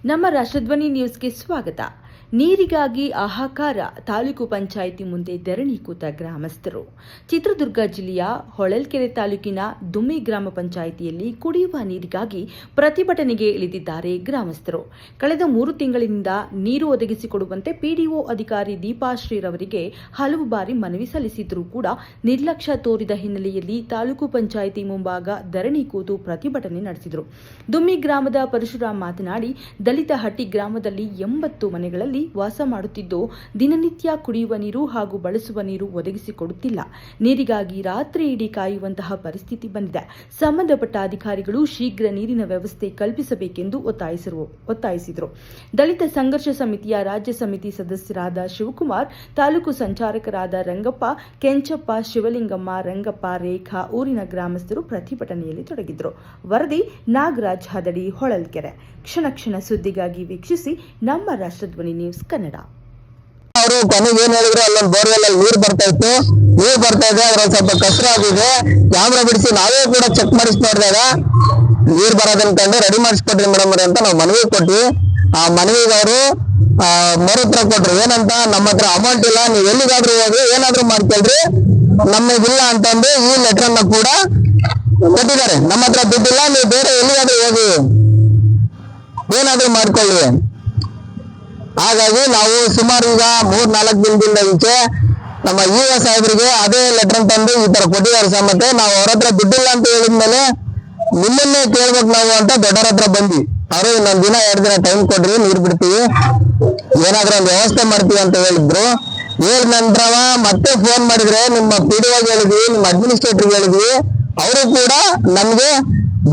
ನಮ್ಮ ರಾಷ್ಟ್ರಧ್ವನಿ ನ್ಯೂಸ್ಗೆ ಸ್ವಾಗತ. ನೀರಿಗಾಗಿ ಹಾಹಾಕಾರ, ತಾಲೂಕು ಪಂಚಾಯಿತಿ ಮುಂದೆ ಧರಣಿ ಕೂತ ಗ್ರಾಮಸ್ಥರು. ಚಿತ್ರದುರ್ಗ ಜಿಲ್ಲೆಯ ಹೊಳಲ್ಕೆರೆ ತಾಲೂಕಿನ ದುಮ್ಮಿ ಗ್ರಾಮ ಪಂಚಾಯಿತಿಯಲ್ಲಿ ಕುಡಿಯುವ ನೀರಿಗಾಗಿ ಪ್ರತಿಭಟನೆಗೆ ಇಳಿದಿದ್ದಾರೆ ಗ್ರಾಮಸ್ಥರು. ಕಳೆದ 3 ತಿಂಗಳಿನಿಂದ ನೀರು ಒದಗಿಸಿಕೊಡುವಂತೆ ಪಿಡಿಒ ಅಧಿಕಾರಿ ದೀಪಾಶ್ರೀರವರಿಗೆ ಹಲವು ಬಾರಿ ಮನವಿ ಸಲ್ಲಿಸಿದ್ರೂ ಕೂಡ ನಿರ್ಲಕ್ಷ್ಯ ತೋರಿದ ಹಿನ್ನೆಲೆಯಲ್ಲಿ ತಾಲೂಕು ಪಂಚಾಯಿತಿ ಮುಂಭಾಗ ಧರಣಿ ಕೂತು ಪ್ರತಿಭಟನೆ ನಡೆಸಿದರು. ದುಮ್ಮಿ ಗ್ರಾಮದ ಪರಶುರಾಮ್ ಮಾತನಾಡಿ, ದಲಿತ ಹಟ್ಟಿ ಗ್ರಾಮದಲ್ಲಿ 80 ಮನೆಗಳಲ್ಲಿ ವಾಸ ಮಾಡುತ್ತಿದ್ದು ದಿನನಿತ್ಯ ಕುಡಿಯುವ ನೀರು ಹಾಗೂ ಬಳಸುವ ನೀರು ಒದಗಿಸಿಕೊಡುತ್ತಿಲ್ಲ. ನೀರಿಗಾಗಿ ರಾತ್ರಿ ಇಡೀ ಕಾಯುವಂತಹ ಪರಿಸ್ಥಿತಿ ಬಂದಿದೆ. ಸಂಬಂಧಪಟ್ಟ ಅಧಿಕಾರಿಗಳು ಶೀಘ್ರ ನೀರಿನ ವ್ಯವಸ್ಥೆ ಕಲ್ಪಿಸಬೇಕೆಂದು ಒತ್ತಾಯಿಸಿದರು. ದಲಿತ ಸಂಘರ್ಷ ಸಮಿತಿಯ ರಾಜ್ಯ ಸಮಿತಿ ಸದಸ್ಯರಾದ ಶಿವಕುಮಾರ್, ತಾಲೂಕು ಸಂಚಾಲಕರಾದ ರಂಗಪ್ಪ, ಕೆಂಚಪ್ಪ, ಶಿವಲಿಂಗಮ್ಮ, ರಂಗಪ್ಪ, ರೇಖಾ ಊರಿನ ಗ್ರಾಮಸ್ಥರು ಪ್ರತಿಭಟನೆಯಲ್ಲಿ ತೊಡಗಿದ್ರು. ವರದಿ ನಾಗರಾಜ್ ಹದಡಿ, ಹೊಳಲ್ಕೆರೆ. ಕ್ಷಣ ಕ್ಷಣ ಸುದ್ದಿಗಾಗಿ ವೀಕ್ಷಿಸಿ ನಮ್ಮ ರಾಷ್ಟ್ರಧ್ವನಿ ನ್ಯೂಸ್ ಕನ್ನಡ. ಅವರು ಕೊನೆಗೆ ಏನ್ ಹೇಳಿದ್ರು, ಅಲ್ಲೊಂದು ಬೋರ್ವೆಲ್ ಅಲ್ಲಿ ನೀರ್ ಬರ್ತಾ ಇದೆ, ಅದ್ರಲ್ಲಿ ಸ್ವಲ್ಪ ಕಸರ ಆಗಿದೆ. ಕ್ಯಾಮ್ರಾ ಬಿಡಿಸಿ ನಾವೇ ಕೂಡ ಚೆಕ್ ಮಾಡಿಸಿ ನೋಡಿದಾಗ ನೀರ್ ಬರೋದನ್ನ ಕಂಡು ರೆಡಿ ಮಾಡಿಸ್ಕೊಡ್ರಿ ಮೇಡಮ್ ಅಂತ ನಾವು ಮನವಿ ಕೊಟ್ವಿ. ಆ ಮನವಿಗೆ ಅವರು ಮರುತ್ತರ ಕೊಟ್ರು. ಏನಂತ, ನಮ್ಮ ಹತ್ರ ಅಮೌಂಟ್ ಇಲ್ಲ, ನೀವ್ ಎಲ್ಲಿಗಾದ್ರೂ ಹೋಗಿ ಏನಾದ್ರೂ ಮಾಡ್ಕೊಳ್ರಿ, ನಮಗಿಲ್ಲ ಅಂತಂದು ಈ ಲೆಟರ್ ಅನ್ನ ಕೂಡ ಕೊಟ್ಟಿದ್ದಾರೆ. ನಮ್ಮ ಹತ್ರ ದುಡ್ಡಿಲ್ಲ, ನೀವು ಬೇರೆ ಎಲ್ಲಿಗಾದ್ರೂ ಹೋಗಿ ಏನಾದ್ರೂ ಮಾಡ್ಕೊಳ್ಳಿ. ಹಾಗಾಗಿ ನಾವು ಸುಮಾರು ಈಗ 3-4 ದಿನದಿಂದ ಈಚೆ ನಮ್ಮ ಇಒ ಸಾಹೇಬರಿಗೆ ಅದೇ ಲೆಟರ್ ತಂದು ಈ ತರ ಕೊಟ್ಟಿದ್ದಾರೆ ಸರ್. ಮತ್ತೆ ನಾವು ಅವ್ರ ಹತ್ರ ದುಡ್ಡಿಲ್ಲ ಅಂತ ಹೇಳಿದ್ಮೇಲೆ ನಿಮ್ಮನ್ನೇ ಕೇಳ್ಬೇಕು ನಾವು ಅಂತ ದೊಡ್ಡವ್ರ ಹತ್ರ ಬಂದ್ವಿ. ಅವರು ಇನ್ನೊಂದ್ ದಿನ 2 ದಿನ ಟೈಮ್ ಕೊಡ್ರಿ, ನೀರ್ ಬಿಡ್ತೀವಿ, ಏನಾದ್ರೂ ಒಂದು ವ್ಯವಸ್ಥೆ ಮಾಡ್ತೀವಿ ಅಂತ ಹೇಳಿದ್ರು. ಹೇಳಿದ ನಂತರ ಮತ್ತೆ ಫೋನ್ ಮಾಡಿದ್ರೆ ನಿಮ್ಮ ಪಿಡಿಒ ಹೇಳಿದ್ವಿ, ನಿಮ್ಮ ಅಡ್ಮಿನಿಸ್ಟ್ರೇಟರ್ ಹೇಳಿದ್ವಿ, ಅವರು ಕೂಡ ನಮ್ಗೆ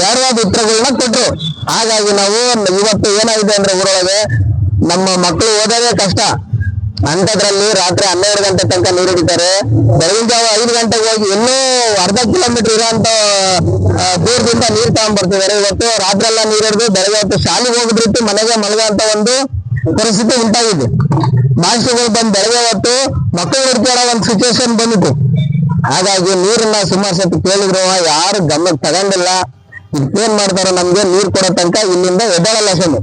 ಬೇಡವಾದ ಉತ್ತರಗಳನ್ನ ಕೊಟ್ರು. ಹಾಗಾಗಿ ನಾವು ಇವತ್ತು ಏನಾಗಿದೆ ಅಂದ್ರೆ ಊರೊಳಗೆ ನಮ್ಮ ಮಕ್ಕಳು ಓದೋದೇ ಕಷ್ಟ, ಅಂತದ್ರಲ್ಲಿ ರಾತ್ರಿ 12 ಗಂಟೆ ತನಕ ನೀರು ಹಿಡಿತಾರೆ. ಬೆಳಗಿನ ಜಾವ 5 ಗಂಟೆಗೆ ಹೋಗಿ ಇನ್ನೂ ಅರ್ಧ ಕಿಲೋಮೀಟರ್ ಇರೋಂತ ದೂರದಿಂದ ನೀರು ತಗೊಂಡ್ಬರ್ತಿದ್ದಾರೆ. ಇವತ್ತು ರಾತ್ರಿ ಎಲ್ಲ ನೀರು ಹಿಡಿದು ಬೆಳಗ್ಗೆ ಹೊತ್ತು ಶಾಲೆಗೆ ಹೋಗಿದ್ರಿತ್ತು ಮನೆಗೆ ಮಲಗುವಂತ ಒಂದು ಪರಿಸ್ಥಿತಿ ಉಂಟಾಗಿದೆ. ಮಾಸ್ಟರ್ಗಳು ಬಂದು ಬೆಳಗ್ಗೆ ಹೊತ್ತು ಮಕ್ಕಳು ಹಿಡ್ಕೊಳ್ಳೋ ಒಂದು ಸಿಚುವೇಶನ್ ಬಂದಿತ್ತು. ಹಾಗಾಗಿ ನೀರನ್ನ ಸುಮಾರು ಸತಿ ಕೇಳಿದ್ರು, ಯಾರು ಗಮನಕ್ಕೆ ತಗೊಂಡಿಲ್ಲ. ಏನ್ ಮಾಡ್ತಾರೋ ನಮ್ಗೆ ನೀರು ಕೊಡೋ ತನಕ ಇಲ್ಲಿಂದ ಎದ್ದೇಳಲ್ಲ ಸರ್.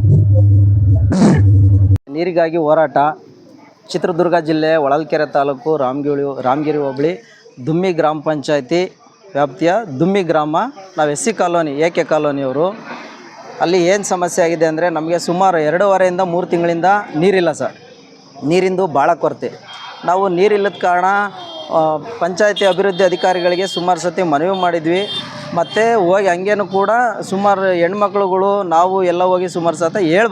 ನೀರಿಗಾಗಿ ಹೋರಾಟ. ಚಿತ್ರದುರ್ಗ ಜಿಲ್ಲೆ ಹೊಳಲ್ಕೆರೆ ತಾಲೂಕು ರಾಮಗಿರಿ ಹೋಬಳಿ ದುಮ್ಮಿ ಗ್ರಾಮ ಪಂಚಾಯಿತಿ ವ್ಯಾಪ್ತಿಯ ದುಮ್ಮಿ ಗ್ರಾಮ. ನಾವು SC ಕಾಲೋನಿ, AK ಕಾಲೋನಿಯವರು. ಅಲ್ಲಿ ಏನು ಸಮಸ್ಯೆ ಆಗಿದೆ ಅಂದರೆ, ನಮಗೆ ಸುಮಾರು 2.5ರಿಂದ 3 ತಿಂಗಳಿಂದ ನೀರಿಲ್ಲ ಸರ್. ನೀರಿಂದು ಭಾಳ ಕೊರತೆ. ನಾವು ನೀರಿಲ್ಲದ ಕಾರಣ ಪಂಚಾಯಿತಿ ಅಭಿವೃದ್ಧಿ ಅಧಿಕಾರಿಗಳಿಗೆ ಸುಮಾರು ಸತಿ ಮನವಿ ಮಾಡಿದ್ವಿ. ಮತ್ತು ಹೋಗಿ ಹಂಗೇನು ಕೂಡ ಸುಮಾರು ಹೆಣ್ಮಕ್ಳುಗಳು ನಾವು ಎಲ್ಲ ಹೋಗಿ ಸುಮಾರು ಸತ ಹೇಳಿ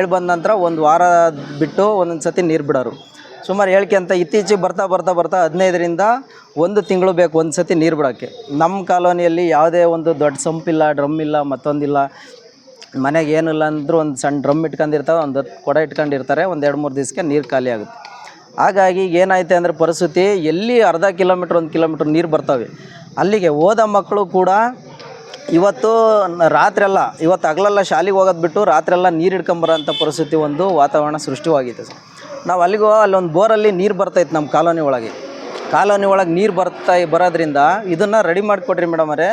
ಬಂದ ನಂತರ 1 ವಾರ ಬಿಟ್ಟು ಒಂದೊಂದು ಸತಿ ನೀರು ಬಿಡೋರು. ಸುಮಾರು ಹೇಳ್ಕೊಂತ ಇತ್ತೀಚೆಗೆ ಬರ್ತಾ 15ರಿಂದ 1 ತಿಂಗಳು ಬೇಕು ಒಂದು ಸತಿ ನೀರು ಬಿಡೋಕ್ಕೆ. ನಮ್ಮ ಕಾಲೋನಿಯಲ್ಲಿ ಯಾವುದೇ ಒಂದು ದೊಡ್ಡ ಸಂಪಿಲ್ಲ, ಡ್ರಮ್ ಇಲ್ಲ, ಮತ್ತೊಂದಿಲ್ಲ. ಮನೆಗೆ ಏನಿಲ್ಲ ಅಂದರೂ ಒಂದು ಸಣ್ಣ ಡ್ರಮ್ ಇಟ್ಕೊಂಡಿರ್ತಾರೆ, ಒಂದು 10 ಕೊಡ ಇಟ್ಕೊಂಡಿರ್ತಾರೆ. ಒಂದು 2-3 ದಿವಸಕ್ಕೆ ನೀರು ಖಾಲಿ ಆಗುತ್ತೆ. ಹಾಗಾಗಿ ಏನಾಯ್ತು ಅಂದರೆ ಪರಿಸ್ಥಿತಿ, ಎಲ್ಲಿ ಅರ್ಧ ಕಿಲೋಮೀಟ್ರ್ 1 ಕಿಲೋಮೀಟ್ರ್ ನೀರು ಬರ್ತವೆ. ಅಲ್ಲಿಗೆ ಹೋದ ಮಕ್ಕಳು ಕೂಡ ಇವತ್ತು ರಾತ್ರೆಲ್ಲ, ಇವತ್ತು ಹಗಲೆಲ್ಲ ಶಾಲೆಗೆ ಹೋಗೋದು ಬಿಟ್ಟು ರಾತ್ರೆಲ್ಲ ನೀರು ಹಿಡ್ಕೊಂಬರೋಂಥ ಪರಿಸ್ಥಿತಿ, ಒಂದು ವಾತಾವರಣ ಸೃಷ್ಟಿವಾಗಿದೆ ಸರ್. ನಾವು ಅಲ್ಲೊಂದು ಬೋರಲ್ಲಿ ನೀರು ಬರ್ತೈತೆ ನಮ್ಮ ಕಾಲೋನಿ ಒಳಗೆ ನೀರು ಬರೋದ್ರಿಂದ ಇದನ್ನು ರೆಡಿ ಮಾಡಿಕೊಡ್ರಿ ಮೇಡಮ್ ಅವರೇ,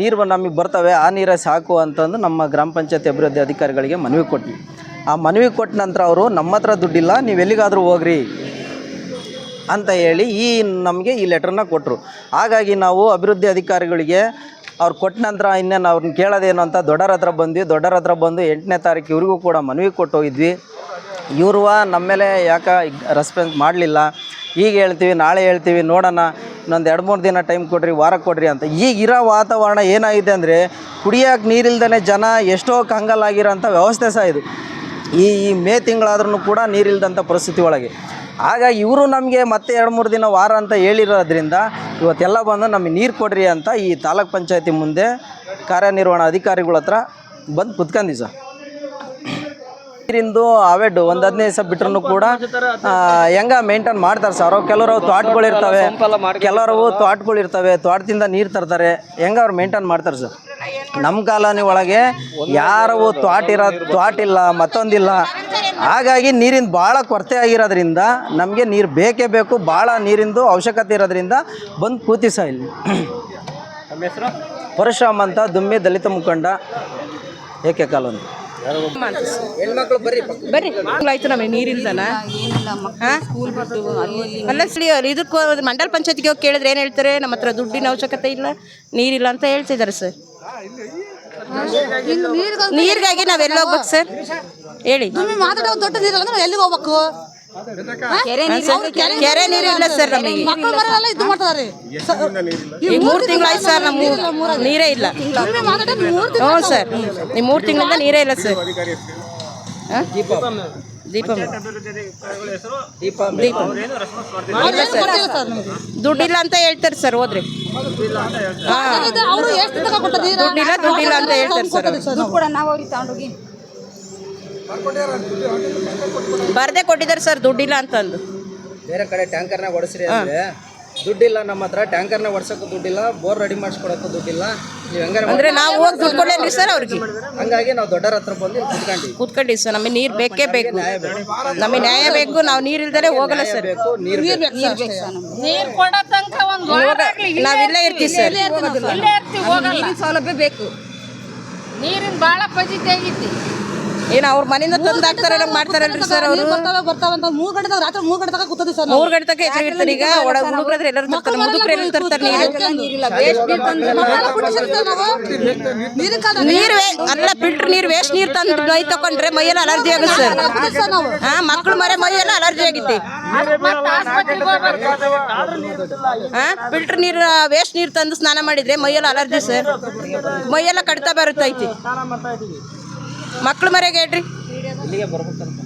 ನೀರು ನಮಗೆ ಬರ್ತವೆ, ಆ ನೀರೇ ಸಾಕು ಅಂತಂದು ನಮ್ಮ ಗ್ರಾಮ ಪಂಚಾಯತಿ ಅಭಿವೃದ್ಧಿ ಅಧಿಕಾರಿಗಳಿಗೆ ಮನವಿ ಕೊಟ್ವಿ. ಆ ಮನವಿ ಕೊಟ್ಟ ನಂತರ ಅವರು, ನಮ್ಮ ಹತ್ರ ದುಡ್ಡಿಲ್ಲ, ನೀವು ಎಲ್ಲಿಗಾದರೂ ಹೋಗ್ರಿ ಅಂತ ಹೇಳಿ ನಮಗೆ ಈ ಲೆಟ್ರನ್ನ ಕೊಟ್ಟರು. ಹಾಗಾಗಿ ನಾವು ಅಭಿವೃದ್ಧಿ ಅಧಿಕಾರಿಗಳಿಗೆ ಅವ್ರು ಕೊಟ್ಟ ನಂತರ ಇನ್ನೇನು ಅವ್ರನ್ನ ಕೇಳೋದೇನು ಅಂತ ದೊಡ್ಡರ ಹತ್ರ ಬಂದು 8ನೇ ತಾರೀಕು ಇವ್ರಿಗೂ ಕೂಡ ಮನವಿ ಕೊಟ್ಟು ಹೋಗಿದ್ವಿ. ಇವರು ನಮ್ಮ ಮೇಲೆ ಯಾಕೆ ರೆಸ್ಪಾನ್ಸ್ ಮಾಡಲಿಲ್ಲ. ಈಗ ಹೇಳ್ತೀವಿ, ನಾಳೆ ಹೇಳ್ತೀವಿ, ನೋಡೋಣ, ಇನ್ನೊಂದು 2-3 ದಿನ ಟೈಮ್ ಕೊಡ್ರಿ, ವಾರ ಕೊಡ್ರಿ ಅಂತ. ಈಗಿರೋ ವಾತಾವರಣ ಏನಾಗಿದೆ ಅಂದರೆ, ಕುಡಿಯೋಕೆ ನೀರಿಲ್ದೇ ಜನ ಎಷ್ಟೋ ಕಂಗಾಲಾಗಿರೋಂಥ ವ್ಯವಸ್ಥೆ ಸಹ ಇದು. ಈ ಮೇ ತಿಂಗಳಾದ್ರೂ ಕೂಡ ನೀರಿಲ್ದಂಥ ಪರಿಸ್ಥಿತಿ ಒಳಗೆ. ಹಾಗಾಗಿ ಇವರು ನಮಗೆ ಮತ್ತೆ 2-3 ದಿನ ವಾರ ಅಂತ ಹೇಳಿರೋದ್ರಿಂದ ಇವತ್ತೆಲ್ಲ ಬಂದು ನಮಗೆ ನೀರು ಕೊಡ್ರಿ ಅಂತ ಈ ತಾಲೂಕ್ ಪಂಚಾಯತಿ ಮುಂದೆ ಕಾರ್ಯನಿರ್ವಹಣಾ ಅಧಿಕಾರಿಗಳ ಹತ್ರ ಬಂದು ಕುತ್ಕೊಂಡಿ ಸರ್. ನೀರಿಂದು ಅವೆಡ್ ಒಂದು 15 ದಿವಸ ಬಿಟ್ರೂ ಕೂಡ ಹೆಂಗ ಮೇಂಟೈನ್ ಮಾಡ್ತಾರೆ ಸರ್. ಕೆಲವರು ತೋಟಗಳಿರ್ತವೆ, ತೋಟದಿಂದ ನೀರು ತರ್ತಾರೆ, ಹೆಂಗೆ ಅವ್ರು ಮೇಂಟೈನ್ ಮಾಡ್ತಾರೆ ಸರ್. ನಮ್ಮ ಕಾಲೋನಿ ಒಳಗೆ ಯಾರು ತೋಟ ಇಲ್ಲ, ಮತ್ತೊಂದಿಲ್ಲ. ಹಾಗಾಗಿ ನೀರಿನ ಭಾಳ ಕೊರತೆ ಆಗಿರೋದ್ರಿಂದ ನಮಗೆ ನೀರು ಬೇಕೇ ಬೇಕು, ಭಾಳ ನೀರಿಂದು ಅವಶ್ಯಕತೆ ಇರೋದ್ರಿಂದ ಬಂದು ಕೂತಿ ಸಹ ಇಲ್ಲಿ. ನಮ್ಮ ಹೆಸರು ಪರಶುರಾಮ್ ಅಂತ, ದುಮ್ಮಿ ದಲಿತ ಮುಖಂಡ. ಏಕೆ ಕಾಲೋನಿ. ಹೆಣ್ಮಕ್ಳು ಬರ್ರಿ ಆಯ್ತು ನಮಗೆ ನೀರಿಲ್ದನ ಅಲ್ಲ ಇದಕ್ಕೆ ಮಂಡಲ್ ಪಂಚಾಯತ್ಗೆ ಹೋಗಿ ಕೇಳಿದ್ರೆ ಏನು ಹೇಳ್ತಾರೆ, ನಮ್ಮ ಹತ್ರ ದುಡ್ಡಿನ ಅವಶ್ಯಕತೆ ಇಲ್ಲ, ನೀರಿಲ್ಲ ಅಂತ ಹೇಳ್ತಿದ್ದಾರೆ ಸರ್. ನೀರಿಗಾಗಿ ನಾವೆಲ್ಲ ಹೋಗ್ಬೇಕು ಸರ್ ಹೇಳಿ. ಮಾತಾಡೋ ದೊಡ್ಡ ನೀರಲ್ಲ ಅಂದ್ರೆ ಎಲ್ಲಿಗೆ ಹೋಗ್ಬೇಕು? ಕೆರೆ ನೀರು ಇಲ್ಲ ಸರ್ ನಮಗೆ. ಮಕ್ಕಳು ಬರೋಲ್ಲ ಇದು ಮಾಡ್ತಾರೆ. ಈಗ 3 ತಿಂಗಳಾಯ್ತು ಸರ್, ನಮ್ಮ ನೀರೇ ಇಲ್ಲ. ಹ್ಞೂ ಸರ್, ಈ 3 ತಿಂಗಳಿಂದ ನೀರೇ ಇಲ್ಲ ಸರ್. ದೀಪ ದುಡ್ಡಿಲ್ಲ ಅಂತ ಹೇಳ್ತಾರೆ ಸರ್. ಹೋದ್ರಿ ಅವರು ಎಷ್ಟು ತನಕ ಕೊಟ್ಟ ನೀರು? ದುಡ್ಡಿಲ್ಲ ಅಂತ ಹೇಳ್ತಾರೆ ಸರ್. ದುಡ್ಡು ಕೂಡ ನಾವು ಅವ್ರಿಗೆ ತಗೊಂಡೋಗಿ ಬರ್ದೇ ಕೊಟ್ಟಿದ್ದಾರೆ ಸರ್, ದುಡ್ಡಿಲ್ಲ ಅಂತಂದು. ಬೇರೆ ಕಡೆ ಟ್ಯಾಂಕರ್ನ ಓಡಿಸ್ರಿ ಅಂದ್ರೆ ದುಡ್ಡಿಲ್ಲ, ನಮ್ಮ ಹತ್ರ ಟ್ಯಾಂಕರ್ನ ಓಡಿಸೋಕ್ಕೂ ದುಡ್ಡಿಲ್ಲ, ಬೋರ್ ರೆಡಿ ಮಾಡಿಸ್ಕೊಡೋಕ್ಕೂ ದುಡ್ಡಿಲ್ಲ. ನೀವು ಹೆಂಗಾರೆ ಅಂದ್ರೆ ನಾವು ಹೋಗಿ ದುಡ್ಡು ಕೊಡಲೇನ್ರಿ ಸರ್ ಅವ್ರಿಗೆ. ಹಂಗಾಗಿ ನಾವು ದೊಡ್ಡರ ಹತ್ರ ಬಂದು ಕೂತ್ಕೊಂಡಿವಿ ಸರ್. ನಮಗೆ ನೀರು ಬೇಕೇ ಬೇಕು, ನಮಗೆ ನ್ಯಾಯ ಬೇಕು. ನಾವು ನೀರು ಇಲ್ದರೆ ಹೋಗಲ್ಲ ಸರ್. ನೀರು ನೀರು ಕೊಡೋ ತನಕ ಒಂದು ನಾವಿಲ್ಲೇ ಇರ್ತೀವಿ ಸರ್. ನೀರಿನ ಸೌಲಭ್ಯ ಬೇಕು. ನೀರಿನ ಭಾಳ ಫಜಿತಿ ಆಗೈತಿ. ಏನು ಅವ್ರ ಮನೆಯಿಂದ ತಂದು ಹಾಕ್ತಾರೆ ಮಾಡ್ತಾರಲ್ರಿ ಸರ್ ಅವರು. ಬರ್ತಾವಂತ 3 ಗಂಟೆ ರಾತ್ರಿ 3 ಗಂಟೆ ತನಕ ಕೂತದೆ ಸರ್. 3 ಗಂಟೆ ತನಕ ಎಚ್ಚರಿರ್ತಾರೆ. ಈಗ ಹುಡುಗರಾದ್ರೆ ಎಲ್ಲರೂ ತರ್ತಾರೆ, ಮುದುಕರು ಎಲ್ಲರೂ ತರ್ತಾರೆ ನೀರು ಅಲ್ಲ ಫಿಲ್ಟರ್ ನೀರು, ವೇಸ್ಟ್ ನೀರು ತಂದು ಮೈ ತಕೊಂಡ್ರೆ ಮೈಯೆಲ್ಲ ಅಲರ್ಜಿ ಆಗುತ್ತೆ ಸರ್. ಮಕ್ಕಳು ಮರೆ ಮೈಯೆಲ್ಲ ಅಲರ್ಜಿ ಆಗೈತಿ. ಫಿಲ್ಟರ್ ನೀರು ವೇಸ್ಟ್ ನೀರು ತಂದು ಸ್ನಾನ ಮಾಡಿದ್ರೆ ಮೈಯೆಲ್ಲ ಅಲರ್ಜಿ ಸರ್. ಮೈಯೆಲ್ಲ ಕಡಿತ ಬರುತ್ತೈತಿ. ಮಕ್ಕಳು ಮರೆಗೆ ಹೇಳ್ರಿ. ಇಲ್ಲಿಗೆ ಬರ್ಬೇಕಂತ